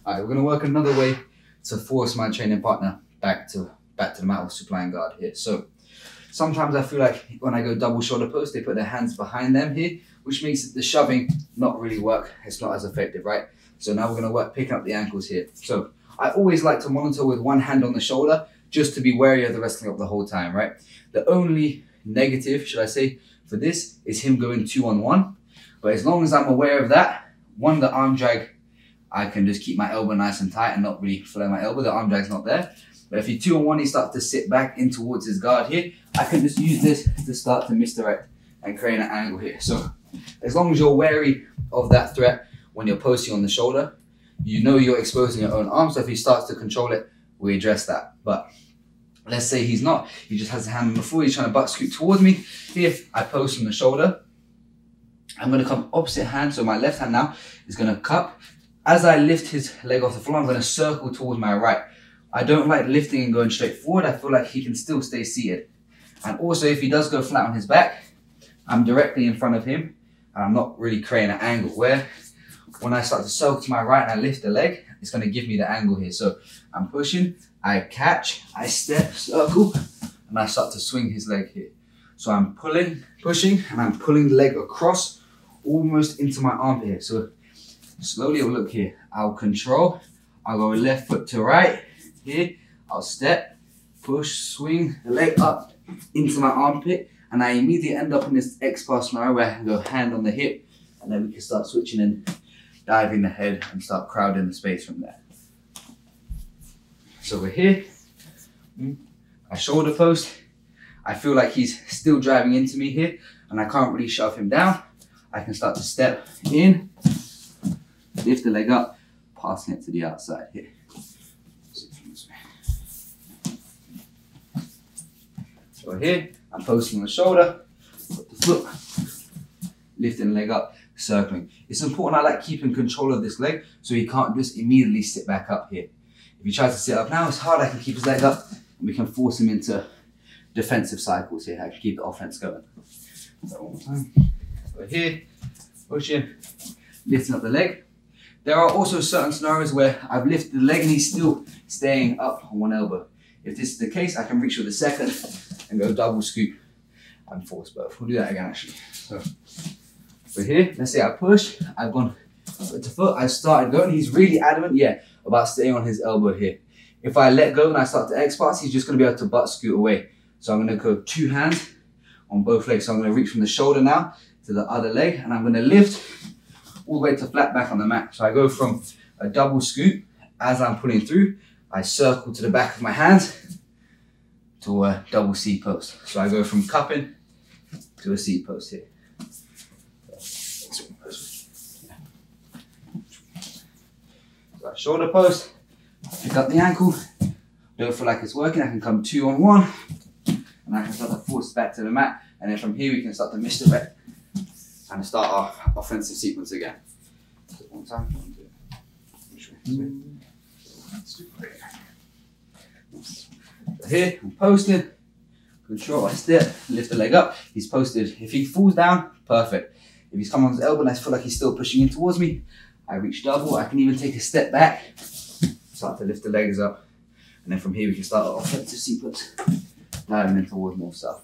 Alright, we're going to work another way to force my training partner back to the mat with supine guard here. So sometimes I feel like when I go double shoulder post, they put their hands behind them here, which makes the shoving not really work. It's not as effective, right? So now we're going to work picking up the ankles here. So I always like to monitor with one hand on the shoulder, just to be wary of the wrestling up the whole time, right? The only negative, should I say, for this is him going 2-on-1. But as long as I'm aware of that, one, the arm drag, I can just keep my elbow nice and tight and not really flare my elbow. The arm drag's not there. But if he 2-on-1, he starts to sit back in towards his guard here, I can just use this to start to misdirect and create an angle here. So as long as you're wary of that threat when you're posting on the shoulder, you know you're exposing your own arm. So if he starts to control it, we address that. But let's say he's not, he just has a hand on the floor, he's trying to butt scoot towards me. Here, I post from the shoulder. I'm going to come opposite hand, so my left hand now is going to cup. As I lift his leg off the floor, I'm going to circle towards my right. I don't like lifting and going straight forward. I feel like he can still stay seated. And also, if he does go flat on his back, I'm directly in front of him, and I'm not really creating an angle, where when I start to circle to my right and I lift the leg, it's going to give me the angle here. So I'm pushing, I catch, I step, circle, and I start to swing his leg here. So I'm pulling, pushing, and I'm pulling the leg across almost into my armpit here. So slowly it'll look here. I'll control, I'll go left foot to right here. I'll step, push, swing the leg up into my armpit, and I immediately end up in this X-pass scenario where I can go hand on the hip, and then we can start switching and diving the head and start crowding the space from there. So we're here, I shoulder post. I feel like he's still driving into me here, and I can't really shove him down. I can start to step in, lift the leg up, passing it to the outside here. So here, I'm posting on the shoulder, put the foot, lifting the leg up, circling. It's important I like keeping control of this leg so he can't just immediately sit back up here. If he tries to sit up now, it's hard. I can keep his leg up and we can force him into defensive cycles here. I can keep the offense going. So one more time. So here, pushing, lifting up the leg. There are also certain scenarios where I've lifted the leg and he's still staying up on one elbow. If this is the case, I can reach with the second and go double scoop and force both. We'll do that again actually. So we're here, let's say I push, I've gone foot to foot, I started going, he's really adamant, about staying on his elbow here. If I let go and I start to X-pass, he's just gonna be able to butt scoot away. So I'm gonna go two hands on both legs. So I'm gonna reach from the shoulder now to the other leg, and I'm gonna lift all the way to flat back on the mat. So I go from a double scoop as I'm pulling through, I circle to the back of my hands to a double C post. So I go from cupping to a C post here. So shoulder post, pick up the ankle, don't feel like it's working, I can come 2-on-1, and I can start to force back to the mat, and then from here we can start to misdirect and start our offensive sequence again. So one time, so here, I'm posted, control, I step, lift the leg up, he's posted. If he falls down, perfect. If he's come on his elbow and I feel like he's still pushing in towards me, I reach double, I can even take a step back, start to lift the legs up, and then from here we can start our offensive sequence, diving in towards more stuff.